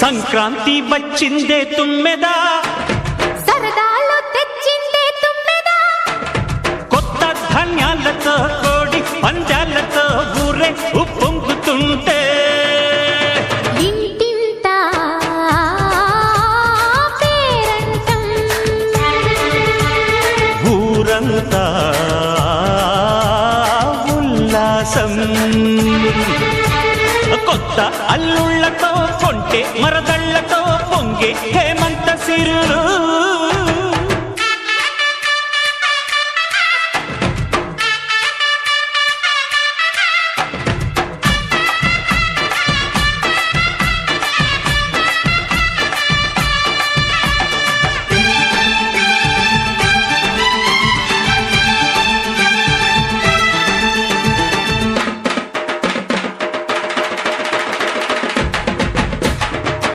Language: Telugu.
సంక్రాంతి వచ్చిందే తుమ్మెదా, సరదాలు తెచ్చిందే తుమ్మెదా, కొత్త ధాన్యాలతో కోడి పందాలతో ఊరే ఉప్పొంగుతుంటే ఇంటింత పేరంటం, ఊరంతా ఉల్లాసం. కొత్త అల్లుళ్ళతో కొంటే మరదళ్లతో పొంగే